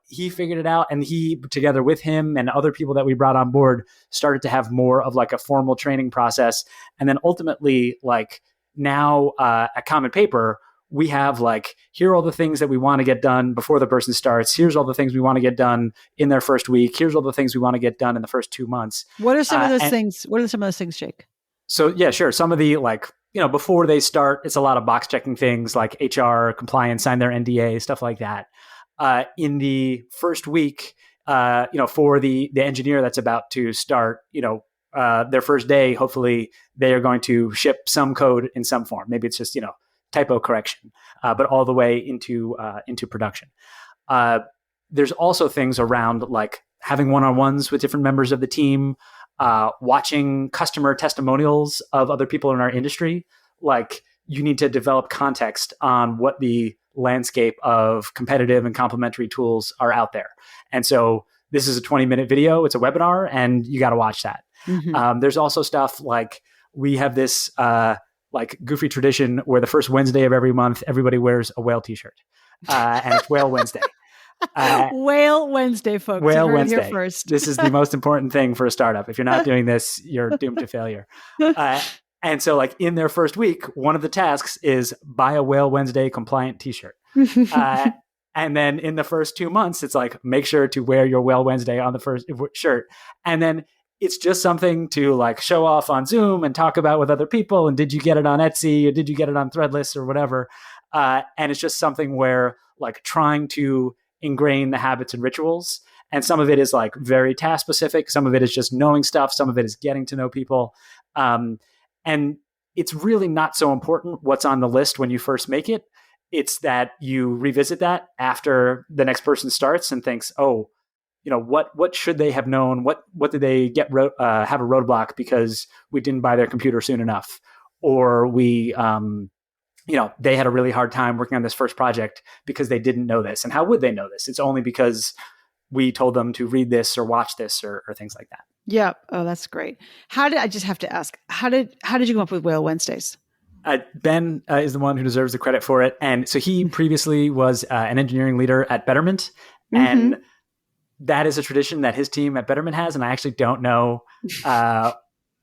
he figured it out, and he, together with him and other people that we brought on board, started to have more of like a formal training process. And then ultimately, like now at Common Paper, we have like, here are all the things that we want to get done before the person starts. Here's all the things we want to get done in their first week. Here's all the things we want to get done in the first 2 months. What are some of those things? What are some of those things, Jake? So yeah, sure. Some of the like, before they start, it's a lot of box checking things like HR, compliance, sign their NDA, stuff like that. In the first week, for the engineer that's about to start, their first day, hopefully they are going to ship some code in some form. Maybe it's just, typo correction, but all the way into production. There's also things around like having one-on-ones with different members of the team, watching customer testimonials of other people in our industry. Like you need to develop context on what the landscape of competitive and complementary tools are out there. And so this is a 20-minute video. It's a webinar, and you got to watch that. Mm-hmm. There's also stuff like we have this like goofy tradition where the first Wednesday of every month, everybody wears a whale t-shirt, and it's Whale Wednesday. Whale Wednesday, folks. Whale Wednesday. Here first. This is the most important thing for a startup. If you're not doing this, you're doomed to failure. And so like in their first week, one of the tasks is buy a Whale Wednesday compliant t-shirt. And then in the first 2 months, it's like, make sure to wear your Whale Wednesday on the first shirt. And then it's just something to like show off on Zoom and talk about with other people. And did you get it on Etsy, or did you get it on Threadless or whatever? And it's just something where like trying to ingrain the habits and rituals. And some of it is like very task specific. Some of it is just knowing stuff. Some of it is getting to know people. And it's really not so important what's on the list when you first make it. It's that you revisit that after the next person starts and thinks, oh, what should they have known? What did they get have a roadblock because we didn't buy their computer soon enough, or we they had a really hard time working on this first project because they didn't know this. And how would they know this? It's only because we told them to read this or watch this or things like that. Yeah. Oh, that's great. I just have to ask, how did you come up with Whale Wednesdays? Ben is the one who deserves the credit for it. And so he previously was an engineering leader at Betterment. Mm-hmm. And that is a tradition that his team at Betterment has. And I actually don't know how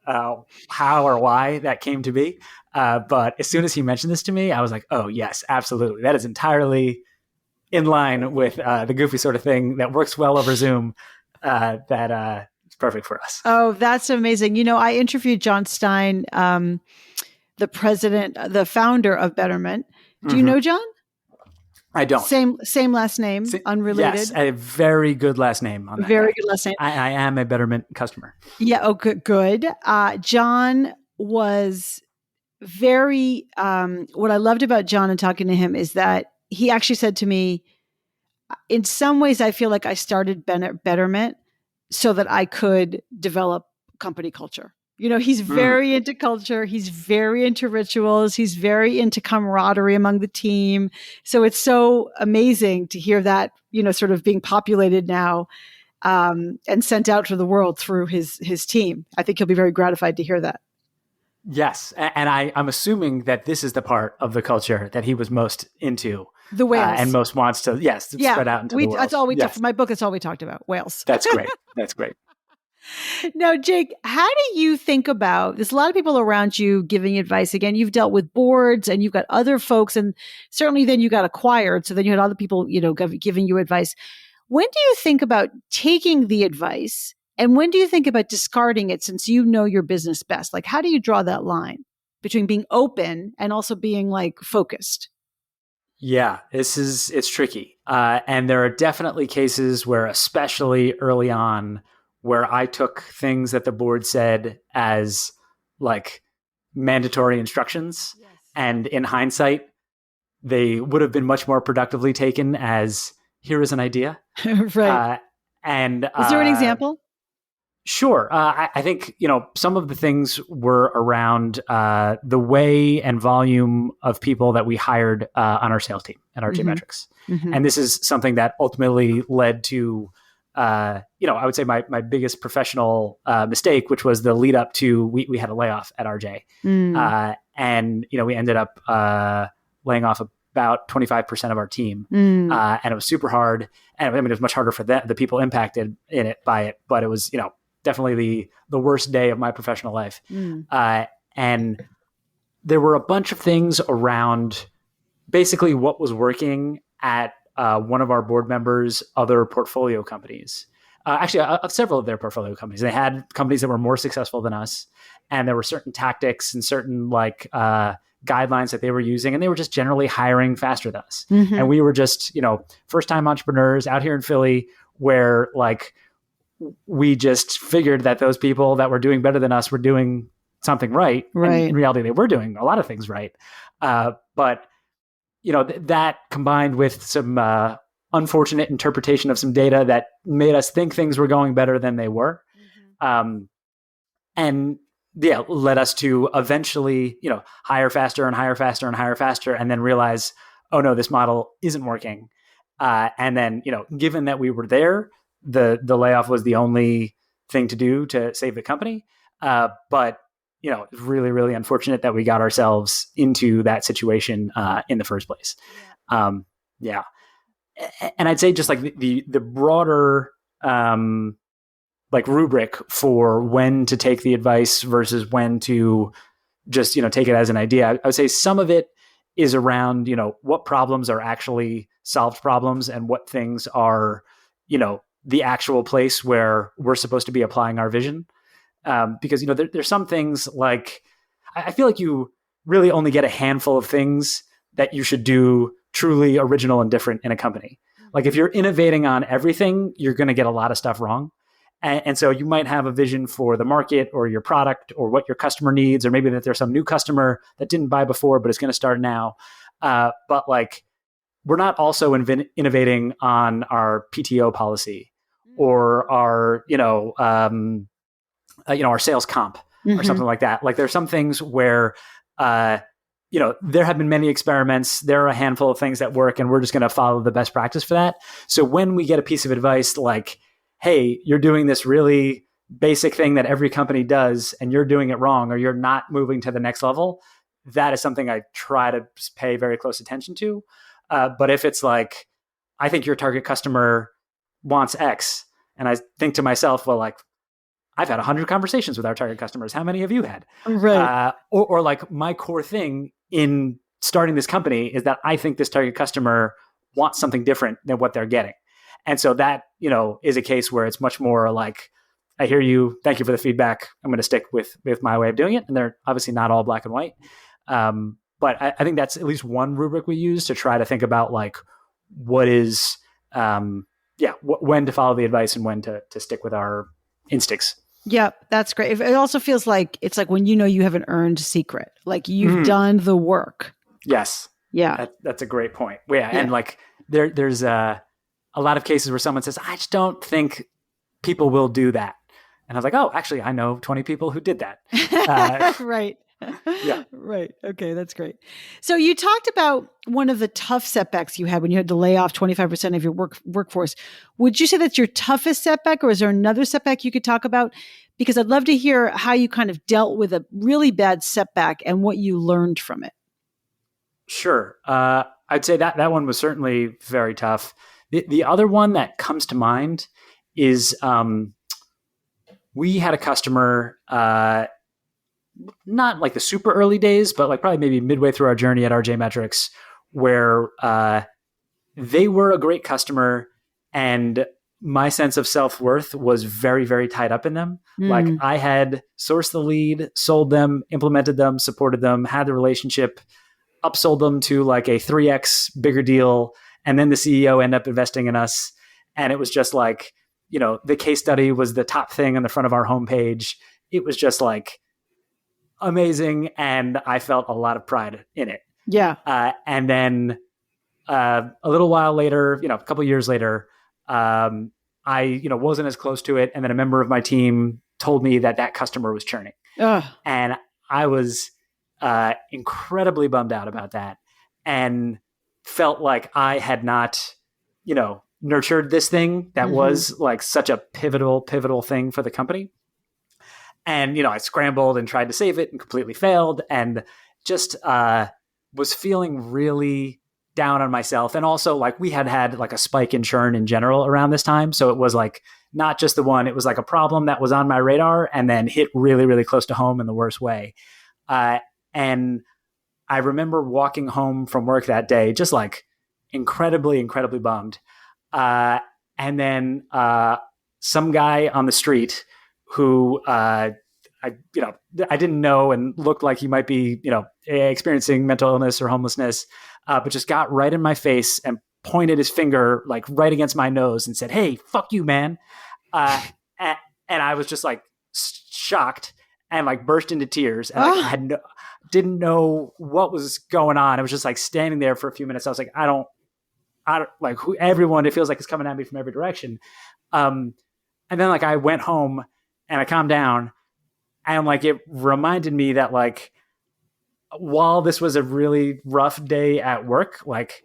or why that came to be. But as soon as he mentioned this to me, I was like, oh, yes, absolutely. That is entirely in line with the goofy sort of thing that works well over Zoom. That is perfect for us. Oh, that's amazing. I interviewed John Stein, the founder of Betterment. Do you know John? I don't. Same last name, unrelated. Yes, a very good last name on that. Very good last name. I am a Betterment customer. Yeah. Oh, good. John was very. What I loved about John and talking to him is that he actually said to me, in some ways, I feel like I started Betterment so that I could develop company culture. He's very into culture. He's very into rituals. He's very into camaraderie among the team. So it's so amazing to hear that, sort of being populated now and sent out to the world through his team. I think he'll be very gratified to hear that. Yes. And I'm assuming that this is the part of the culture that he was most into. The whales. And most wants to, spread out into the world. That's all we talked, for my book, that's all we talked about, whales. That's great. That's great. Now, Jake, how do you think about, there's a lot of people around you giving advice. Again, you've dealt with boards and you've got other folks, and certainly then you got acquired. So then you had other people, giving you advice. When do you think about taking the advice, and when do you think about discarding it, since you know your business best? Like, how do you draw that line between being open and also being like focused? Yeah, it's tricky. And there are definitely cases where, especially early on, where I took things that the board said as like mandatory instructions. Yes. And in hindsight, they would have been much more productively taken as here is an idea. Right. And Is there an example? Sure. I think, some of the things were around the way and volume of people that we hired on our sales team at RJMetrics. Mm-hmm. And this is something that ultimately led to, I would say my biggest professional mistake, which was the lead up to we had a layoff at RJ. And, we ended up laying off about 25% of our team. And it was super hard. And it was much harder for the people impacted by it. But it was, definitely the worst day of my professional life. And there were a bunch of things around basically what was working at one of our board members' other portfolio companies. Actually, several of their portfolio companies. They had companies that were more successful than us. And there were certain tactics and certain guidelines that they were using. And they were just generally hiring faster than us. And we were just, first-time entrepreneurs out here in Philly where we just figured that those people that were doing better than us were doing something right. And in reality, they were doing a lot of things right. But, that combined with some unfortunate interpretation of some data that made us think things were going better than they were. And led us to eventually, hire faster and hire faster and hire faster, and then realize, oh no, this model isn't working. And then, given that we were there, the layoff was the only thing to do to save the company. But, it's really, really unfortunate that we got ourselves into that situation in the first place. And I'd say just the broader rubric for when to take the advice versus when to just, take it as an idea. I would say some of it is around, what problems are actually solved problems and what things are, the actual place where we're supposed to be applying our vision. Because, there's some things I feel like you really only get a handful of things that you should do truly original and different in a company. If you're innovating on everything, you're going to get a lot of stuff wrong. And so you might have a vision for the market or your product or what your customer needs, or maybe that there's some new customer that didn't buy before, but is going to start now. But we're not also innovating on our PTO policy or our, our sales comp or something like that. There's some things where, there have been many experiments. There are a handful of things that work, and we're just going to follow the best practice for that. So when we get a piece of advice hey, you're doing this really basic thing that every company does, and you're doing it wrong, or you're not moving to the next level, that is something I try to pay very close attention to. But if it's I think your target customer wants X, and I think to myself, well, I've had 100 conversations with our target customers. How many have you had? Right. Or my core thing in starting this company is that I think this target customer wants something different than what they're getting. And so that, is a case where it's much more I hear you. Thank you for the feedback. I'm going to stick with my way of doing it. And they're obviously not all black and white. But I think that's at least one rubric we use to try to think about what is, when to follow the advice and when to stick with our instincts. Yeah, that's great. It also feels like it's when you have an earned secret, you've done the work. Yes. Yeah. That's a great point. Yeah. And there's a lot of cases where someone says, I just don't think people will do that. And I was like, oh, actually, I know 20 people who did that. Right. Yeah. Right. Okay. That's great. So you talked about one of the tough setbacks you had when you had to lay off 25% of your workforce. Would you say that's your toughest setback, or is there another setback you could talk about? Because I'd love to hear how you kind of dealt with a really bad setback and what you learned from it. Sure. I'd say that one was certainly very tough. The other one that comes to mind is we had a customer, not the super early days, but probably maybe midway through our journey at RJMetrics, where they were a great customer, and my sense of self-worth was very, very tied up in them. I had sourced the lead, sold them, implemented them, supported them, had the relationship, upsold them to like a 3x bigger deal. And then the CEO ended up investing in us. And it was just like, the case study was the top thing on the front of our homepage. It was just like amazing. And I felt a lot of pride in it. Yeah. And then a little while later, a couple of years later, I wasn't as close to it. And then a member of my team told me that customer was churning. Ugh. And I was incredibly bummed out about that and felt like I had not, nurtured this thing that was like such a pivotal thing for the company. And, I scrambled and tried to save it and completely failed and just was feeling really down on myself. And also like we had like a spike in churn in general around this time. So it was like not just the one, it was like a problem that was on my radar and then hit really, really close to home in the worst way. And I remember walking home from work that day, just like incredibly bummed. And then some guy on the street who I didn't know and looked like he might be, experiencing mental illness or homelessness, but just got right in my face and pointed his finger like right against my nose and said, "Hey, fuck you, man." And I was just like shocked and like burst into tears. And I didn't know what was going on. I was just like standing there for a few minutes. I was like, I don't like everyone, it feels like it's coming at me from every direction. And then like I went home and I calmed down and like, it reminded me that like, while this was a really rough day at work, like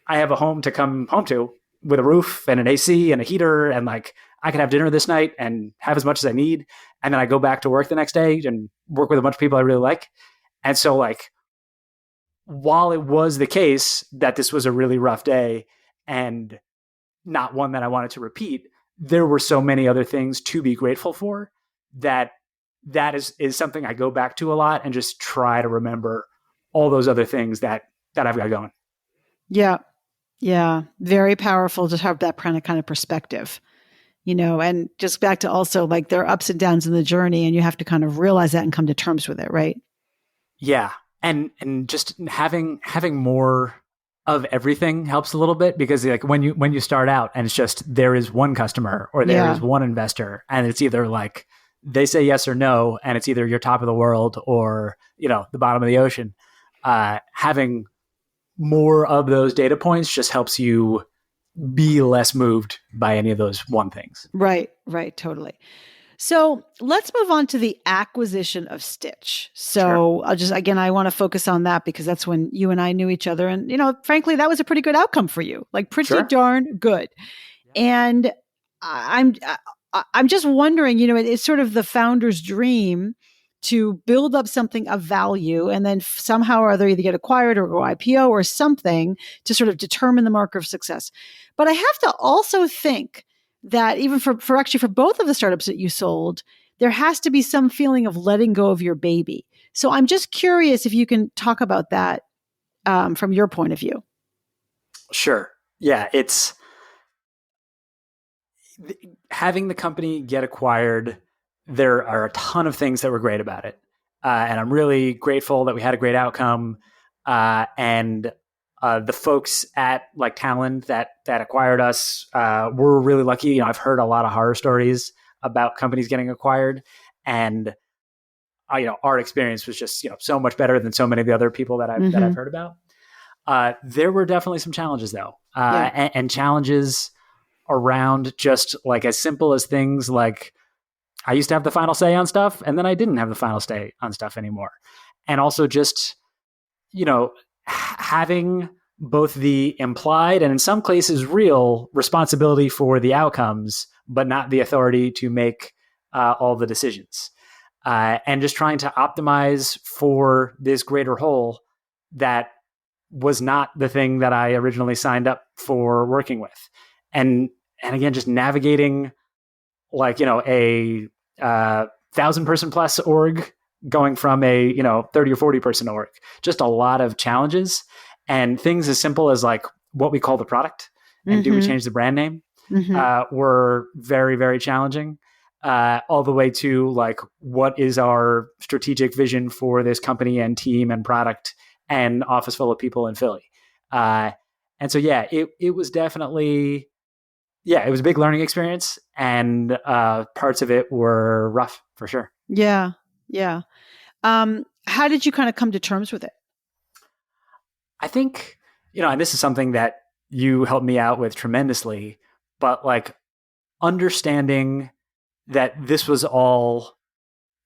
I have a home to come home to with a roof and an AC and a heater. And like, I can have dinner this night and have as much as I need. And then I go back to work the next day and work with a bunch of people I really like. And so like, while it was the case that this was a really rough day and not one that I wanted to repeat, there were so many other things to be grateful for that is something I go back to a lot and just try to remember all those other things that I've got going. Yeah. Yeah. Very powerful to have that kind of perspective, and just back to also like there are ups and downs in the journey and you have to kind of realize that and come to terms with it. Right. Yeah. And just having more of everything helps a little bit because like when you start out and it's just there is one customer or there is one investor and it's either like they say yes or no and it's either you're top of the world or the bottom of the ocean. Having more of those data points just helps you be less moved by any of those one things. Right, totally. So let's move on to the acquisition of Stitch. So sure. I want to focus on that because that's when you and I knew each other. And, frankly, that was a pretty good outcome for you, like pretty darn good. And I'm just wondering, it's sort of the founder's dream to build up something of value and then somehow or other either get acquired or go IPO or something to sort of determine the marker of success. But I have to also think that even for both of the startups that you sold, there has to be some feeling of letting go of your baby. So I'm just curious if you can talk about that from your point of view. Sure. Yeah, it's having the company get acquired. There are a ton of things that were great about it. And I'm really grateful that we had a great outcome. And the folks at like Talend that acquired us were really lucky. I've heard a lot of horror stories about companies getting acquired, and our experience was just so much better than so many of the other people that I've heard about. There were definitely some challenges though, and challenges around just like as simple as things like I used to have the final say on stuff, and then I didn't have the final say on stuff anymore, and also just having both the implied and in some cases real responsibility for the outcomes, but not the authority to make all the decisions. And just trying to optimize for this greater whole that was not the thing that I originally signed up for working with. And again, just navigating like, a 1,000-person plus org going from a 30 or 40 person org, just a lot of challenges and things as simple as like what we call the product and do we change the brand name were very, very challenging, all the way to like what is our strategic vision for this company and team and product and office full of people in Philly. And so, yeah, it was definitely, it was a big learning experience, and parts of it were rough for sure. Yeah. Yeah. How did you kind of come to terms with it? I think, and this is something that you helped me out with tremendously, but like understanding that this was all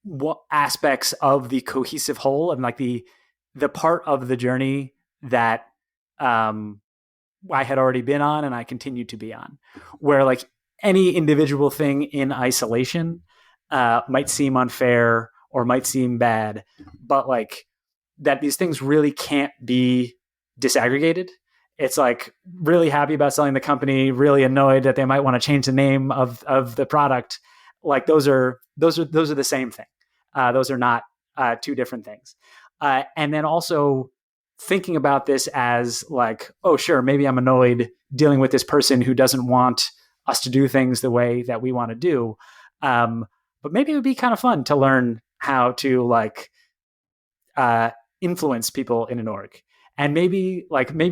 what aspects of the cohesive whole, and like the part of the journey that I had already been on and I continued to be on, where like any individual thing in isolation might seem unfair or might seem bad, but like that these things really can't be disaggregated. It's like really happy about selling the company, really annoyed that they might want to change the name of the product. Like those are the same thing. Those are not two different things. And then also thinking about this as like, oh, sure, maybe I'm annoyed dealing with this person who doesn't want us to do things the way that we want to do. But maybe it would be kind of fun to learn how to like influence people in an org. And maybe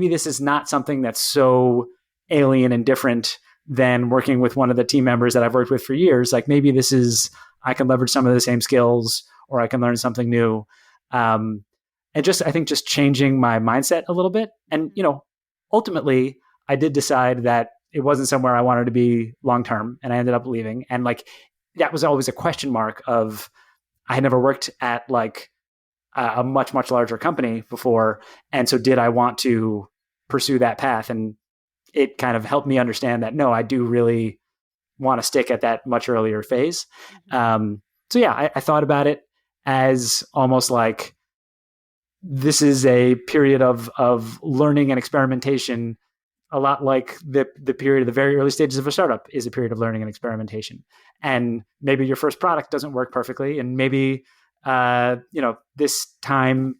this is not something that's so alien and different than working with one of the team members that I've worked with for years. Like maybe this is, I can leverage some of the same skills, or I can learn something new. And I think just changing my mindset a little bit. And, ultimately I did decide that it wasn't somewhere I wanted to be long-term, and I ended up leaving. And like, that was always a question mark of, I had never worked at like a much, much larger company before. And so did I want to pursue that path? And it kind of helped me understand that, no, I do really want to stick at that much earlier phase. So yeah, I thought about it as almost like this is a period of learning and experimentation, a lot like the period of the very early stages of a startup is a period of learning and experimentation. And maybe your first product doesn't work perfectly, and maybe this time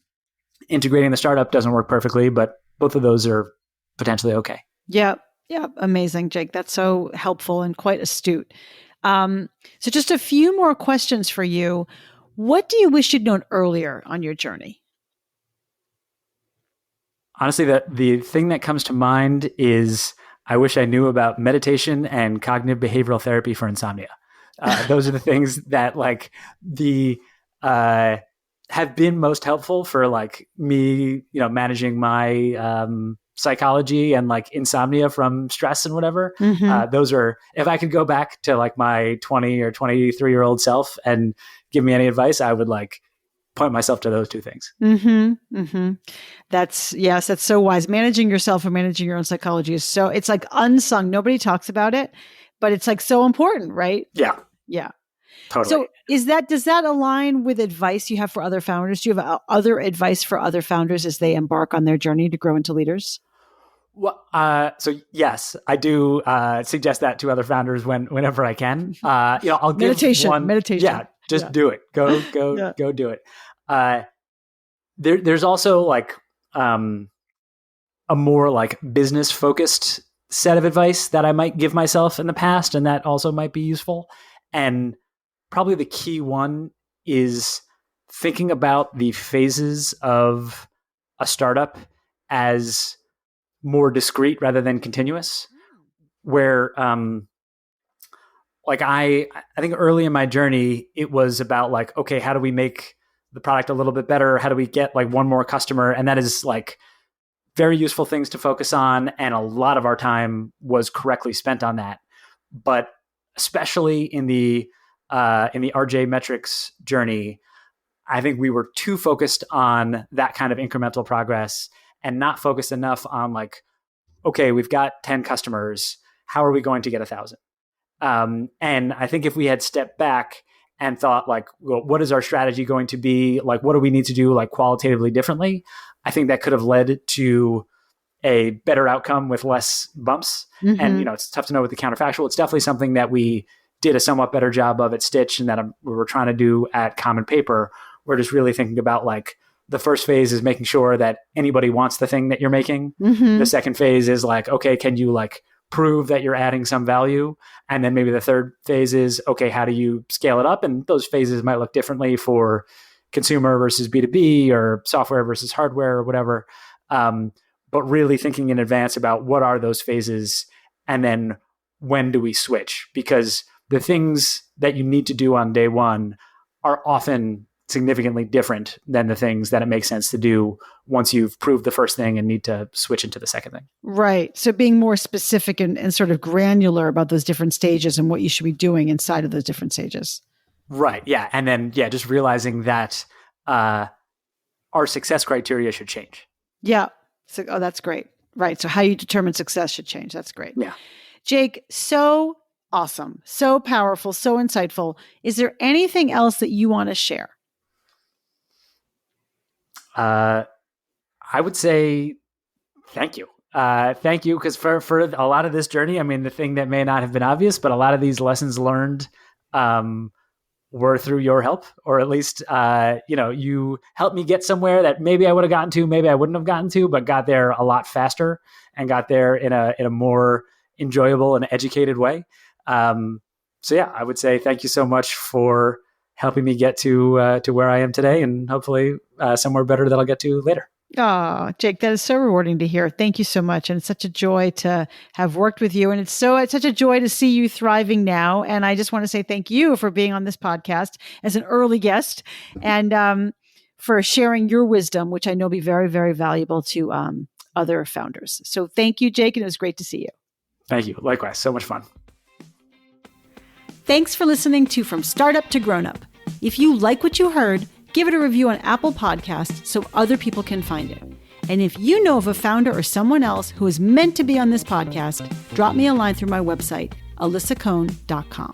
integrating the startup doesn't work perfectly, but both of those are potentially okay. Yeah. Yeah. Amazing, Jake. That's so helpful and quite astute. So just a few more questions for you. What do you wish you'd known earlier on your journey? Honestly, the thing that comes to mind is I wish I knew about meditation and cognitive behavioral therapy for insomnia. Those are the things that like have been most helpful for like me, managing my psychology and like insomnia from stress and whatever. Mm-hmm. Those are, if I could go back to like my 20 or 23-year-old self and give me any advice, I would like point myself to those two things. Mm-hmm. Mm-hmm. That's so wise. Managing yourself and managing your own psychology is so, it's like unsung. Nobody talks about it, but it's like so important, right? Yeah. Yeah. Totally. So does that align with advice you have for other founders? Do you have other advice for other founders as they embark on their journey to grow into leaders? Well, so yes, I do suggest that to other founders whenever I can. I'll give meditation. Yeah, just do it. Go do it. There's also like a more like business focused set of advice that I might give myself in the past, and that also might be useful. And probably the key one is thinking about the phases of a startup as more discrete rather than continuous, where like I think early in my journey, it was about like, okay, how do we make the product a little bit better? How do we get like one more customer? And that is like very useful things to focus on. And a lot of our time was correctly spent on that. But especially in the RJMetrics journey, I think we were too focused on that kind of incremental progress and not focused enough on like, okay, we've got 10 customers. How are we going to get 1,000? And I think if we had stepped back and thought like, well, what is our strategy going to be? Like, what do we need to do like qualitatively differently? I think that could have led to a better outcome with less bumps. Mm-hmm. And, it's tough to know with the counterfactual. It's definitely something that we did a somewhat better job of at Stitch, and that we were trying to do at Common Paper. We're just really thinking about like, the first phase is making sure that anybody wants the thing that you're making. Mm-hmm. The second phase is like, okay, can you like prove that you're adding some value? And then maybe the third phase is, okay, how do you scale it up? And those phases might look differently for consumer versus B2B or software versus hardware or whatever. But really thinking in advance about what are those phases and then when do we switch? Because the things that you need to do on day one are often significantly different than the things that it makes sense to do once you've proved the first thing and need to switch into the second thing. Right. So being more specific and sort of granular about those different stages and what you should be doing inside of those different stages. Right. Yeah. And then, just realizing that our success criteria should change. Yeah. So, that's great. Right. So how you determine success should change. That's great. Yeah. Jake, so awesome, so powerful, so insightful. Is there anything else that you want to share? I would say thank you. Thank you, because for a lot of this journey, I mean, the thing that may not have been obvious, but a lot of these lessons learned were through your help, or at least, you helped me get somewhere that maybe I would have gotten to, maybe I wouldn't have gotten to, but got there a lot faster and got there in a more enjoyable and educated way. So yeah, I would say thank you so much for helping me get to where I am today, and hopefully somewhere better that I'll get to later. Oh, Jake, that is so rewarding to hear. Thank you so much. And it's such a joy to have worked with you. And it's such a joy to see you thriving now. And I just want to say thank you for being on this podcast as an early guest and for sharing your wisdom, which I know will be very, very valuable to other founders. So thank you, Jake. And it was great to see you. Thank you. Likewise. So much fun. Thanks for listening to From Startup to Grown Up. If you like what you heard, give it a review on Apple Podcasts so other people can find it. And if you know of a founder or someone else who is meant to be on this podcast, drop me a line through my website, alyssacohn.com.